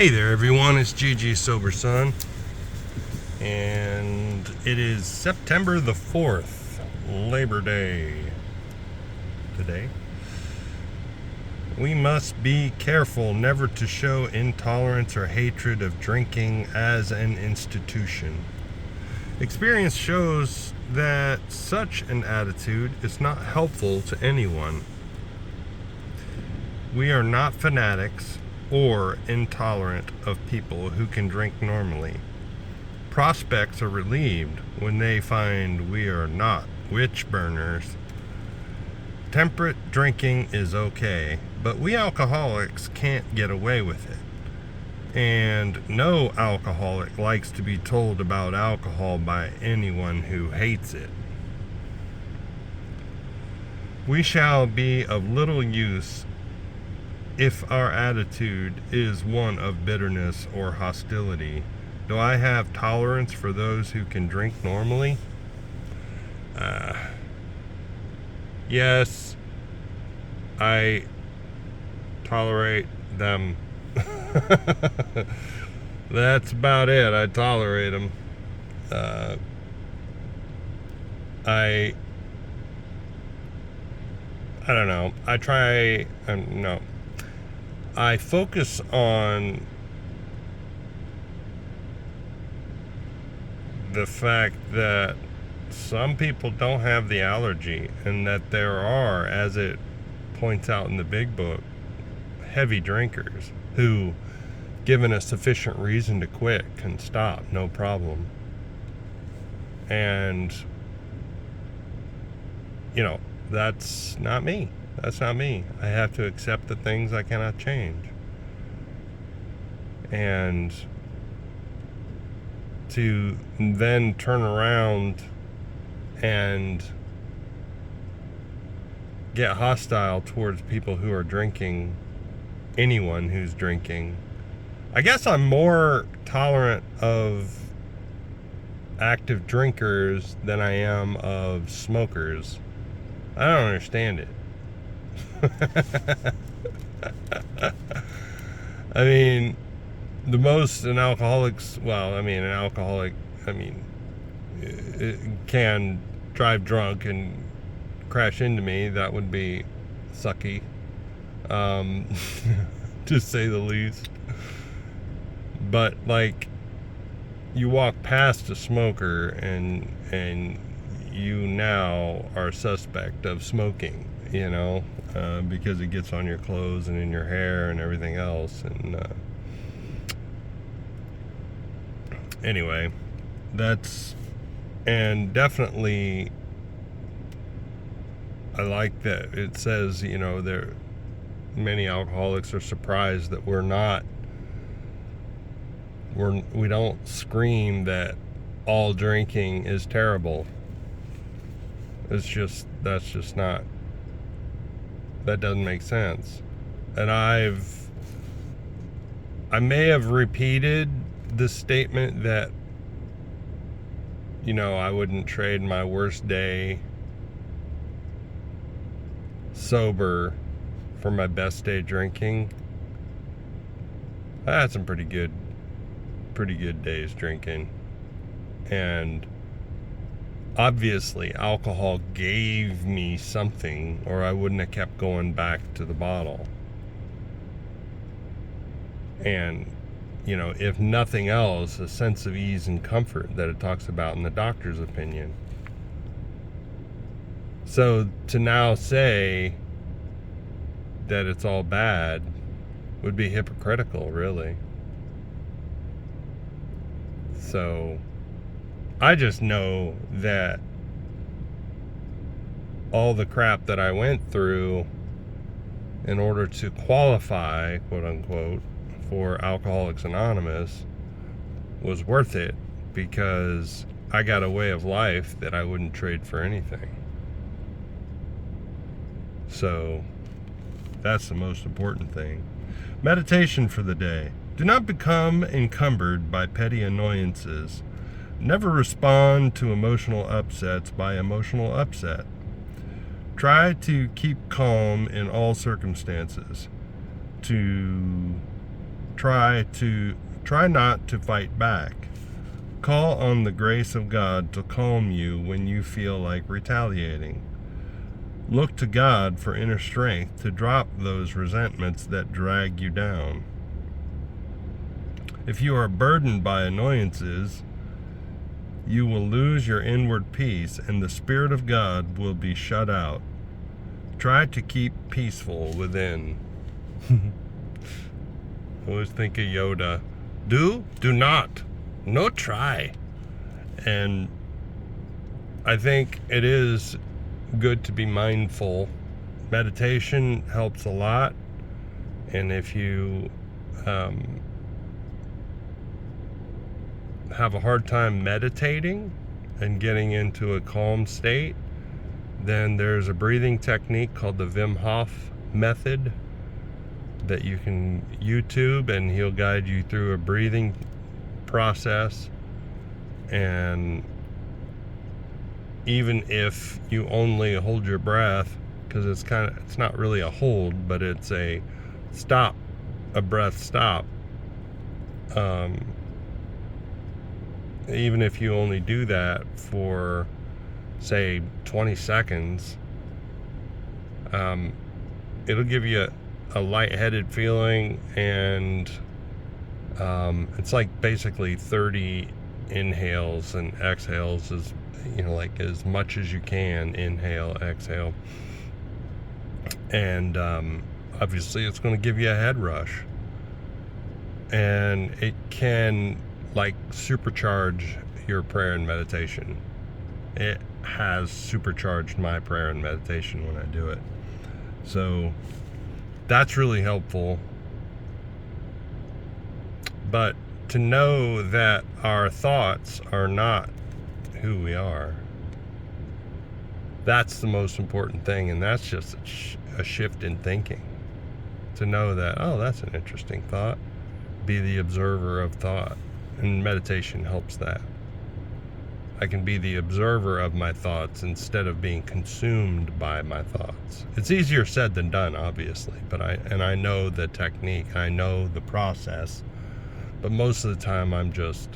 Hey there everyone, it's GG Sober Son, and it is September the 4th, Labor Day today. We must be careful never to show intolerance or hatred of drinking as an institution. Experience shows that such an attitude is not helpful to anyone. We are not fanatics or intolerant of people who can drink normally. Prospects are relieved when they find we are not witch burners. Temperate drinking is okay, but we alcoholics can't get away with it. And no alcoholic likes to be told about alcohol by anyone who hates it. We shall be of little use if our attitude is one of bitterness or hostility. Do I have tolerance for those who can drink normally? Yes, I tolerate them. That's about it. I tolerate them. I don't know. No. I focus on the fact that some people don't have the allergy, and that there are, as it points out in the big book, heavy drinkers who, given a sufficient reason to quit, can stop, no problem. And, that's not me. That's not me. I have to accept the things I cannot change. And to then turn around and get hostile towards people who are drinking, anyone who's drinking. I guess I'm more tolerant of active drinkers than I am of smokers. I don't understand it. I mean, the most an alcoholic can drive drunk and crash into me. That would be sucky, to say the least. But you walk past a smoker and you now are suspect of smoking, because it gets on your clothes and in your hair and everything else. And anyway, and definitely I like that it says, many alcoholics are surprised that we don't scream that all drinking is terrible. That doesn't make sense. And I may have repeated the statement that, I wouldn't trade my worst day sober for my best day drinking. I had some pretty good days drinking. And obviously, alcohol gave me something, or I wouldn't have kept going back to the bottle. And, if nothing else, a sense of ease and comfort that it talks about in the doctor's opinion. So to now say that it's all bad would be hypocritical, really. So I just know that all the crap that I went through in order to qualify, quote unquote, for Alcoholics Anonymous was worth it, because I got a way of life that I wouldn't trade for anything. So that's the most important thing. Meditation for the day. Do not become encumbered by petty annoyances. Never respond to emotional upsets by emotional upset. Try to keep calm in all circumstances. To try not to fight back. Call on the grace of God to calm you when you feel like retaliating. Look to God for inner strength to drop those resentments that drag you down. If you are burdened by annoyances, you will lose your inward peace and the Spirit of God will be shut out. Try to keep peaceful within. I always think of Yoda. Do not. No try. And I think it is good to be mindful. Meditation helps a lot. And if you have a hard time meditating and getting into a calm state, then there's a breathing technique called the Wim Hof method that you can YouTube, and he'll guide you through a breathing process. And even if you only hold your breath, because it's not really a hold, but it's a stop, a breath stop. Even if you only do that for, say, 20 seconds, it'll give you a lightheaded feeling, and it's like basically 30 inhales and exhales, as like as much as you can. Inhale, exhale, and obviously it's going to give you a head rush, and it can like supercharge your prayer and meditation. It has supercharged my prayer and meditation when I do it. So that's really helpful. But to know that our thoughts are not who we are, that's the most important thing. And that's just a shift in thinking. To know that, oh, that's an interesting thought. Be the observer of thought. And meditation helps that. I can be the observer of my thoughts instead of being consumed by my thoughts. It's easier said than done, obviously, but I know the technique, I know the process, but most of the time I'm just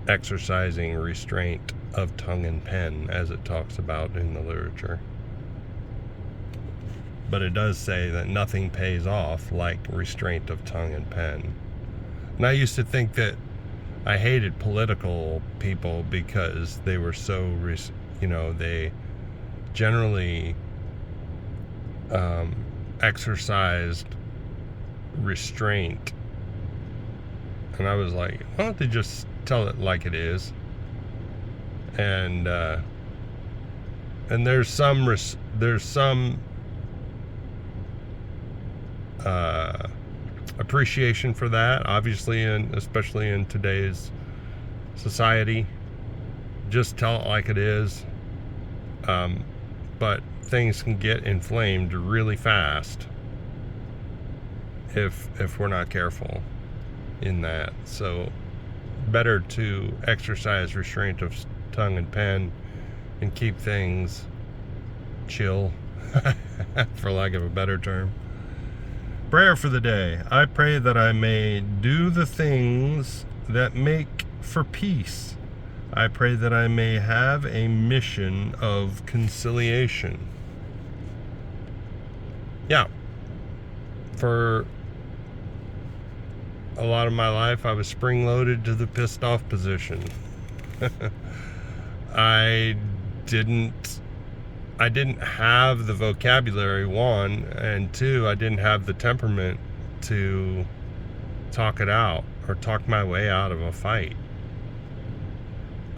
exercising restraint of tongue and pen, as it talks about in the literature. But it does say that nothing pays off like restraint of tongue and pen. And I used to think that I hated political people because they were so, they generally exercised restraint. And I was like, why don't they just tell it like it is? And there's some appreciation for that, obviously, and especially in today's society. Just tell it like it is. But things can get inflamed really fast if we're not careful in that. So better to exercise restraint of tongue and pen and keep things chill, for lack of a better term. Prayer for the day. I pray that I may do the things that make for peace. I pray that I may have a mission of conciliation. Yeah. For a lot of my life, I was spring-loaded to the pissed off position. I didn't have the vocabulary, one, and two, I didn't have the temperament to talk it out or talk my way out of a fight.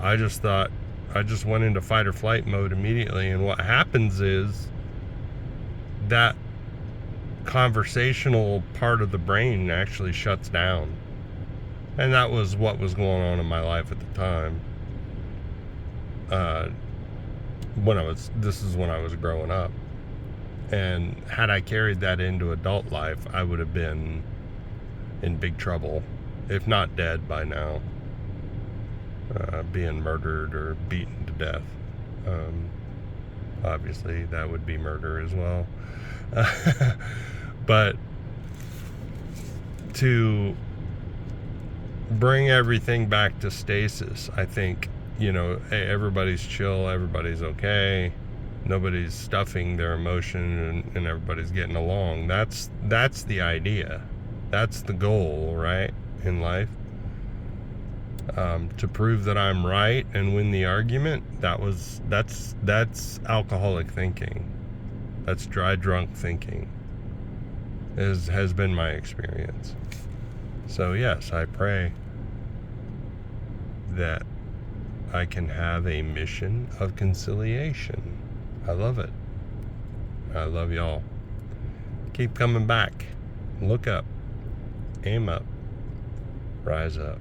I just went into fight or flight mode immediately, and what happens is that conversational part of the brain actually shuts down. And that was what was going on in my life at the time. This is when I was growing up. And had I carried that into adult life, I would have been in big trouble, if not dead by now, being murdered or beaten to death. Obviously, that would be murder as well. But to bring everything back to stasis. I think, hey, everybody's chill, everybody's okay, nobody's stuffing their emotion, and everybody's getting along. That's the idea. That's the goal, right, in life. To prove that I'm right and win the argument, that's alcoholic thinking. That's dry drunk thinking. Has been my experience. So yes, I pray that I can have a mission of conciliation. I love it. I love y'all. Keep coming back. Look up. Aim up. Rise up.